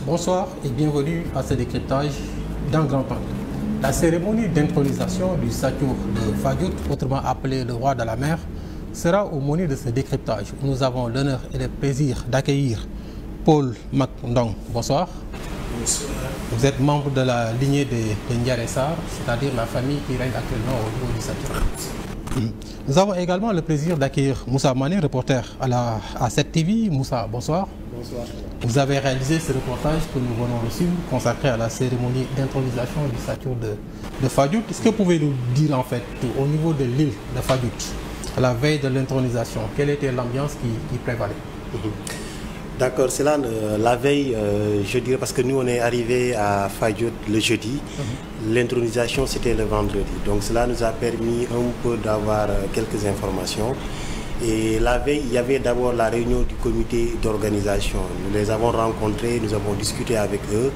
Bonsoir et bienvenue à ce décryptage d'un grand angle. La cérémonie d'intronisation du Satiour de Fadiout, autrement appelé le roi de la mer, sera au menu de ce décryptage. Nous avons l'honneur et le plaisir d'accueillir Paul Mac Ndong. Bonsoir. Bonsoir. Vous êtes membre de la lignée de Ndiare Sarr, c'est-à-dire la famille qui règne actuellement au niveau du Satiour. Nous avons également le plaisir d'accueillir Moussa Mané, reporter à 7TV. Moussa, bonsoir. Bonsoir. Vous avez réalisé ce reportage que nous venons de suivre, consacré à la cérémonie d'intronisation du Satiour de Fadiout. Est-ce que vous pouvez nous dire en fait, au niveau de l'île de Fadiout, à la veille de l'intronisation, quelle était l'ambiance qui prévalait? D'accord, c'est là la veille, je dirais, parce que nous on est arrivé à Fadiout le jeudi, l'intronisation c'était le vendredi, donc cela nous a permis un peu d'avoir quelques informations. Et la veille, il y avait d'abord la réunion du comité d'organisation. Nous les avons rencontrés, nous avons discuté avec eux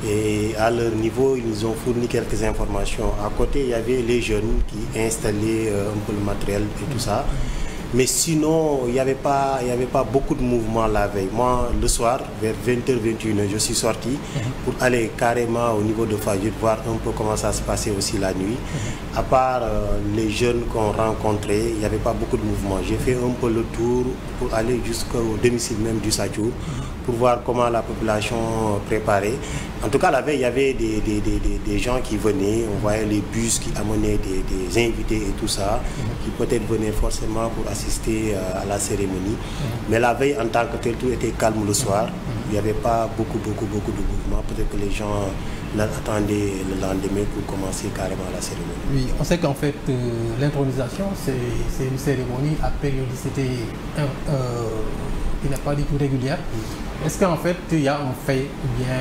et à leur niveau, ils nous ont fourni quelques informations. À côté, il y avait les jeunes qui installaient un peu le matériel et tout ça. Mais sinon, il n'y avait pas beaucoup de mouvements la veille. Moi, le soir, vers 20h, 21h, je suis sorti pour aller carrément au niveau de Fadiout, voir un peu comment ça se passait aussi la nuit. À part les jeunes qu'on rencontrait, il n'y avait pas beaucoup de mouvements. J'ai fait un peu le tour pour aller jusqu'au domicile même du Satiour, pour voir comment la population préparait. En tout cas, la veille, il y avait des gens qui venaient, on voyait les bus qui amenaient des invités et tout ça, qui peut-être venaient forcément pour assister à la cérémonie. Mais la veille, en tant que tel, tout était calme le soir. Il n'y avait pas beaucoup de mouvements. Peut-être que les gens attendaient le lendemain pour commencer carrément la cérémonie. Oui, on sait qu'en fait, l'intronisation, c'est une cérémonie à périodicité qui n'est pas du tout régulière. Est-ce qu'en fait, il y a un fait ou bien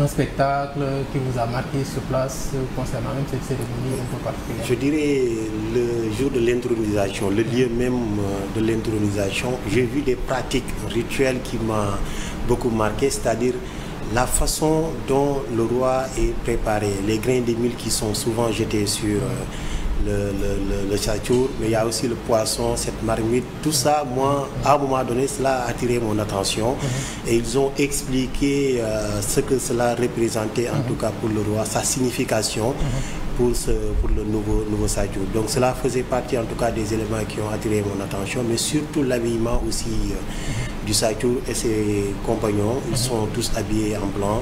un spectacle qui vous a marqué sur place concernant même cette cérémonie un peu particulière? Je dirais le jour de l'intronisation, le lieu même de l'intronisation, j'ai vu des pratiques rituelles qui m'ont beaucoup marqué, c'est-à-dire la façon dont le roi est préparé, les grains de mil qui sont souvent jetés sur le Satiour, mais il y a aussi le poisson, cette marmite, tout ça, moi, à un moment donné, cela a attiré mon attention et ils ont expliqué ce que cela représentait, en tout cas pour le roi, sa signification pour le nouveau Satiour. Donc cela faisait partie en tout cas des éléments qui ont attiré mon attention, mais surtout l'habillement aussi du Satiour et ses compagnons. Ils sont tous habillés en blanc.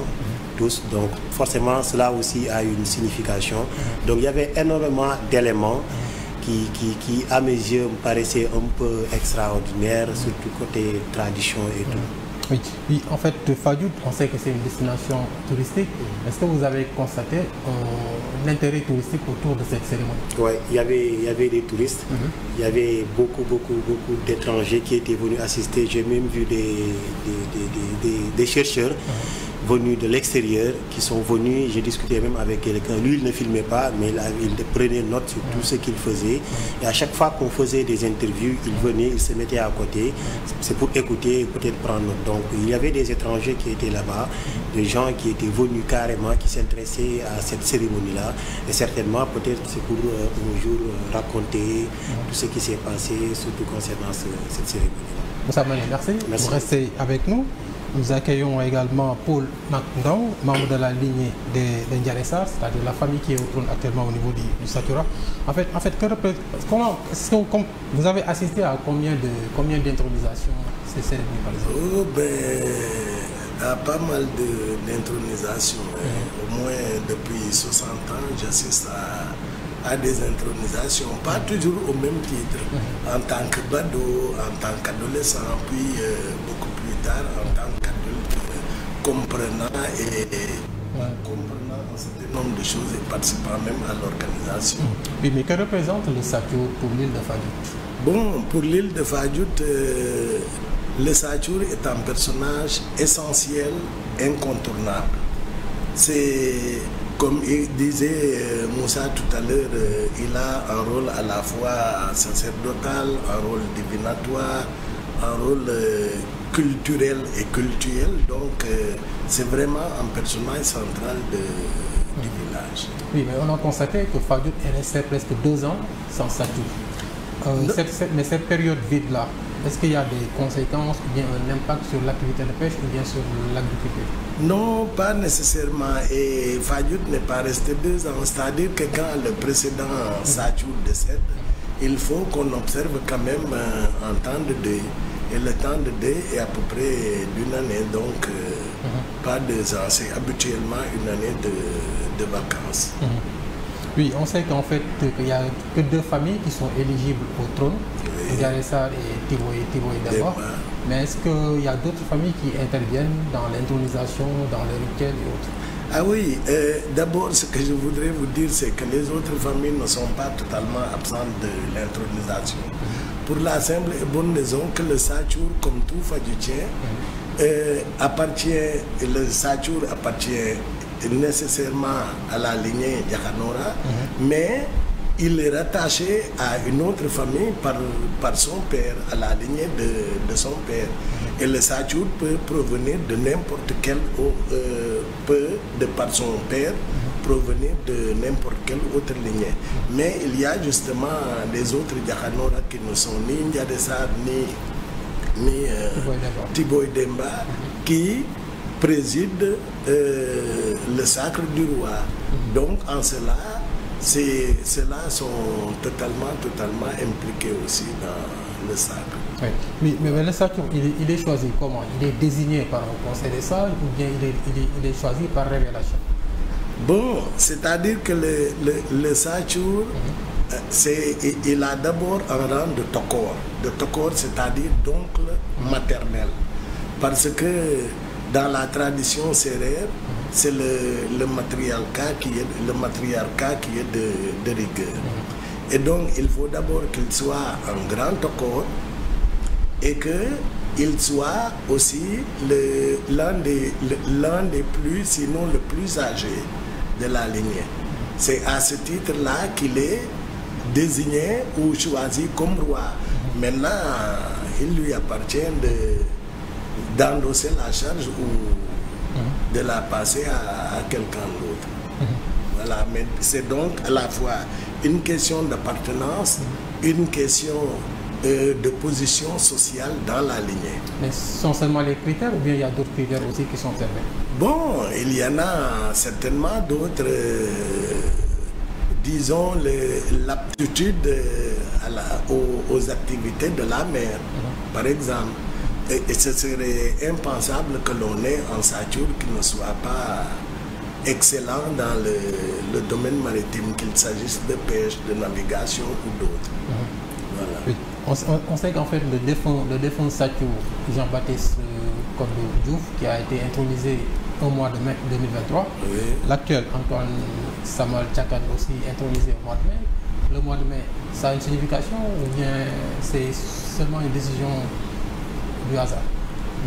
Tous, donc forcément cela aussi a une signification. Donc il y avait énormément d'éléments qui à mes yeux me paraissaient un peu extraordinaires, surtout côté tradition et tout. Oui, en fait, Fadiout, on sait que c'est une destination touristique. Est-ce que vous avez constaté l'intérêt touristique autour de cette cérémonie? Oui, il y avait des touristes, il y avait beaucoup d'étrangers qui étaient venus assister. J'ai même vu des chercheurs venus de l'extérieur qui sont venus. J'ai discuté même avec quelqu'un. Lui, il ne filmait pas, mais il prenait note sur tout ce qu'il faisait. Et à chaque fois qu'on faisait des interviews, il venait, il se mettait à côté. C'est pour écouter et peut-être prendre note. Donc, il y avait des étrangers qui étaient là-bas, des gens qui étaient venus carrément, qui s'intéressaient à cette cérémonie-là. Et certainement, peut-être c'est pour un jour raconter tout ce qui s'est passé, surtout concernant cette cérémonie-là. Moussa Mané, merci. Vous restez avec nous. Nous accueillons également Paul Mac Ndong, membre de la lignée de Ndiare Sarr, c'est-à-dire la famille qui est au trône actuellement au niveau du Satiour. En fait, vous avez assisté à combien d'intronisations ces cérémonies par exemple? À pas mal d'intronisations. Au moins depuis 60 ans, j'assiste à des intronisations, pas toujours au même titre. En tant que bado, en tant qu'adolescent, puis beaucoup plus tard en tant qu'adulte, comprenant un certain nombre de choses et participant même à l'organisation. Oui, mais que représente le Satiour pour l'île de Fadiout? Bon, pour l'île de Fadiout, le Satiour est un personnage essentiel, incontournable. C'est, comme il disait Moussa tout à l'heure, il a un rôle à la fois sacerdotal, un rôle divinatoire, un rôle culturel et cultuel. Donc c'est vraiment un personnage central du village. Oui, mais on a constaté que Fadiout est resté presque 2 ans sans Satiour. Mais cette période vide-là, est-ce qu'il y a des conséquences ou bien un impact sur l'activité de pêche ou bien sur l'agriculture? Non, pas nécessairement. Et Fadiout n'est pas resté 2 ans. C'est-à-dire que quand le précédent Satchour décède, il faut qu'on observe quand même un temps de deuil. Et le temps de deuil est à peu près d'une année, donc pas 2 ans. C'est habituellement une année de vacances. Oui, on sait qu'en fait, il n'y a que 2 familles qui sont éligibles au trône, Ndiaye Sarr et Tiboye Demba. Mais est-ce qu'il y a d'autres familles qui interviennent dans l'intronisation, dans le rituel et autres? Ah oui, d'abord ce que je voudrais vous dire, c'est que les autres familles ne sont pas totalement absentes de l'intronisation. Pour la simple et bonne raison que le Satchour, comme tout Fadioutien, le Satchour appartient nécessairement à la lignée Diakhanora, mais il est rattaché à une autre famille par son père, à la lignée de son père. Et le Satchour peut provenir de n'importe quel par son père, provenir de n'importe quelle autre lignée. Mais il y a justement des autres Diakhanora qui ne sont ni Ndiaye Sarr ni Tiboye Demba qui préside le sacre du roi. Donc en cela, ceux-là sont totalement impliqués aussi dans le sacre. Oui, mais le sacre, il est choisi comment? Il est désigné par un conseil des sages ou bien il est choisi par révélation? Bon, c'est-à-dire que le Satchour, il a d'abord un rang de Tokor. De Tokor, c'est-à-dire d'oncle maternel. Parce que dans la tradition sérère, c'est le matriarcat qui est de rigueur. Et donc, il faut d'abord qu'il soit un grand Tokor et qu'il soit aussi l'un des plus, sinon le plus âgé de la lignée. C'est à ce titre-là qu'il est désigné ou choisi comme roi. Maintenant, il lui appartient d'endosser la charge ou de la passer à quelqu'un d'autre. Voilà, mais c'est donc à la fois une question d'appartenance, une question de position sociale dans la lignée. Mais ce sont seulement les critères ou bien il y a d'autres critères aussi qui sont observés? Bon, il y en a certainement d'autres, disons l'aptitude aux activités de la mer, par exemple. Et ce serait impensable que l'on ait un Satchour qui ne soit pas excellent dans le domaine maritime, qu'il s'agisse de pêche, de navigation ou d'autres. Voilà. Oui. On sait qu'en fait le défunt Satchour Jean-Baptiste Kondo Diouf, qui a été intronisé au mois de mai 2023, l'actuel Antoine Samuel Tchakan aussi intronisé au mois de mai. Le mois de mai, ça a une signification ou bien c'est seulement une décision du hasard?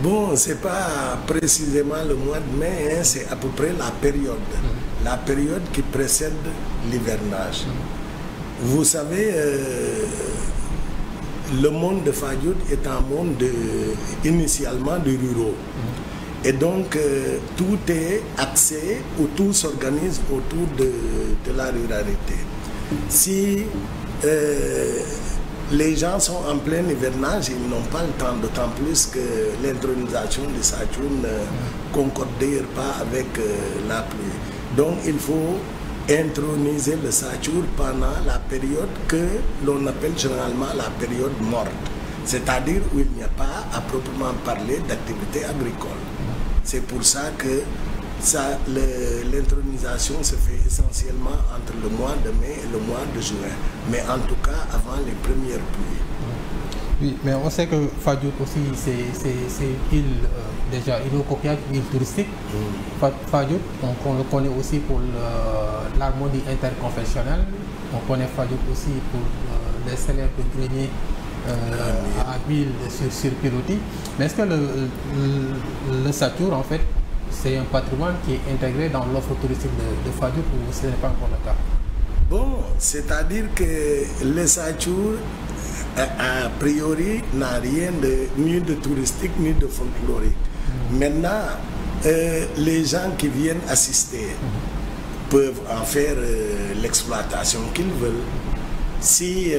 Bon, c'est pas précisément le mois de mai, hein, c'est à peu près la période qui précède l'hivernage. Vous savez, le monde de Fadiout est un monde initialement de ruraux. Et donc, tout est axé ou tout s'organise autour de la ruralité. Si les gens sont en plein hivernage, ils n'ont pas le temps, d'autant plus que l'intronisation du Satchour ne concorde d'ailleurs pas avec la pluie. Donc, il faut introniser le Satchour pendant la période que l'on appelle généralement la période morte, c'est-à-dire où il n'y a pas à proprement parler d'activité agricole. C'est pour ça que l'intronisation se fait essentiellement entre le mois de mai et le mois de juin, mais en tout cas avant les premières pluies. Oui, mais on sait que Fadiout aussi, c'est une île, déjà, île au coquillage, île touristique. Fadiout, on le connaît aussi pour l'harmonie interconfessionnelle. On connaît Fadiout aussi pour les célèbres greniers à huile sur pilotis. Mais est-ce que le Satchour, en fait, c'est un patrimoine qui est intégré dans l'offre touristique de Fadiout ou ce n'est pas encore le cas? Bon, c'est-à-dire que le Satchour, a priori, n'a rien ni de touristique ni de folklorique. Maintenant, les gens qui viennent assister peuvent en faire l'exploitation qu'ils veulent. Si,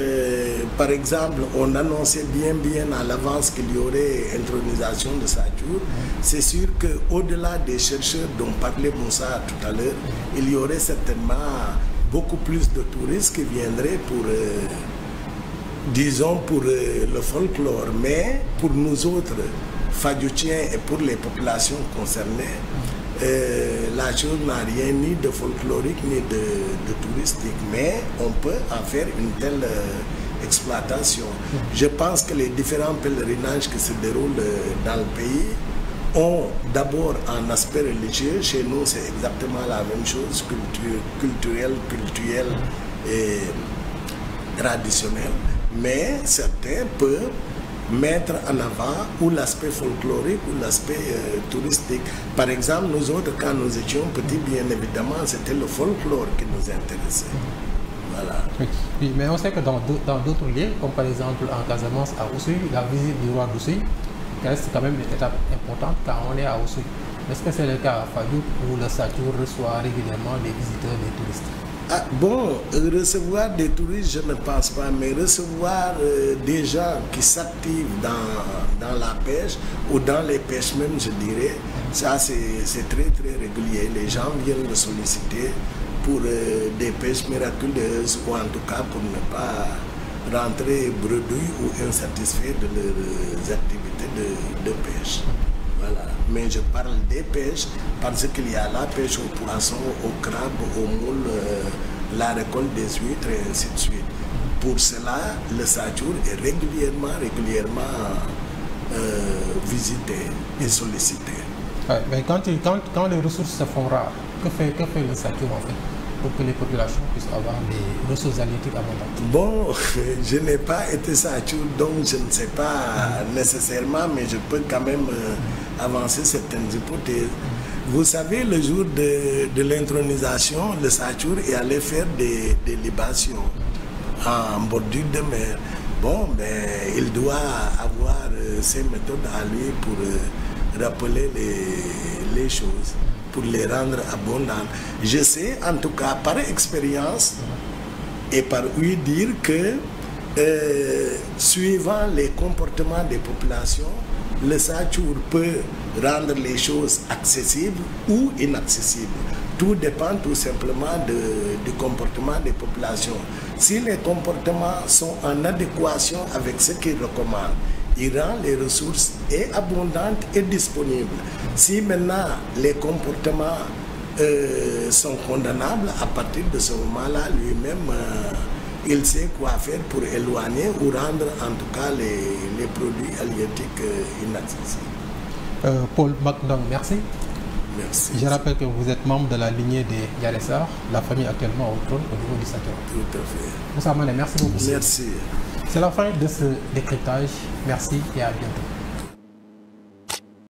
par exemple, on annonçait bien à l'avance qu'il y aurait intronisation de Satchour, c'est sûr qu'au-delà des chercheurs dont parlait Moussa tout à l'heure, il y aurait certainement beaucoup plus de touristes qui viendraient pour, disons, pour le folklore. Mais pour nous autres, Fadioutiens, et pour les populations concernées, la chose n'a rien ni de folklorique ni de touristique, mais on peut en faire une telle exploitation. Je pense que les différents pèlerinages qui se déroulent dans le pays ont d'abord un aspect religieux. Chez nous, c'est exactement la même chose, culturel et traditionnel. Mais certains peuvent mettre en avant ou l'aspect folklorique ou l'aspect touristique. Par exemple, nous autres, quand nous étions petits, bien évidemment, c'était le folklore qui nous intéressait. Voilà. Oui, mais on sait que dans d'autres lieux, comme par exemple en Casamance, à Oussouye, la visite du roi d'Oussouye reste quand même une étape importante quand on est à Oussouye. Est-ce que c'est le cas à Fadiout où le Satchour reçoit régulièrement des visiteurs, des touristes? Ah, bon, recevoir des touristes, je ne pense pas, mais recevoir des gens qui s'activent dans la pêche ou dans les pêches même, je dirais, ça c'est très régulier. Les gens viennent le solliciter pour des pêches miraculeuses ou en tout cas pour ne pas rentrer bredouilles ou insatisfaits de leurs activités de pêche. Voilà. Mais je parle des pêches parce qu'il y a la pêche au poisson, au crabe, au moule, la récolte des huîtres et ainsi de suite. Pour cela, le Satchour est régulièrement visité et sollicité. Ouais, mais quand les ressources se font rares, que fait le Satchour en fait pour que les populations puissent avoir des ressources halieutiques abondantes? Bon, je n'ai pas été Satchour, donc je ne sais pas nécessairement, mais je peux quand même avancer certaines hypothèses. Vous savez, le jour de l'intronisation, le Satchour est allé faire des libations en bordure de mer. Bon, ben, il doit avoir ses méthodes à lui pour rappeler les choses, pour les rendre abondantes. Je sais, en tout cas, par expérience et par ouï dire que, suivant les comportements des populations, le Satchour peut rendre les choses accessibles ou inaccessibles. Tout dépend tout simplement du comportement des populations. Si les comportements sont en adéquation avec ce qu'ils recommandent, il rend les ressources et abondantes et disponibles. Si maintenant les comportements sont condamnables, à partir de ce moment-là, lui-même, il sait quoi faire pour éloigner ou rendre en tout cas les produits halieutiques inaccessibles. Paul Macdong, merci. Merci. Je rappelle que vous êtes membre de la lignée des Diaressar, la famille actuellement au trône au niveau du Satchour. Tout à fait. Moussa Mané, merci beaucoup. Merci. C'est la fin de ce décryptage. Merci et à bientôt.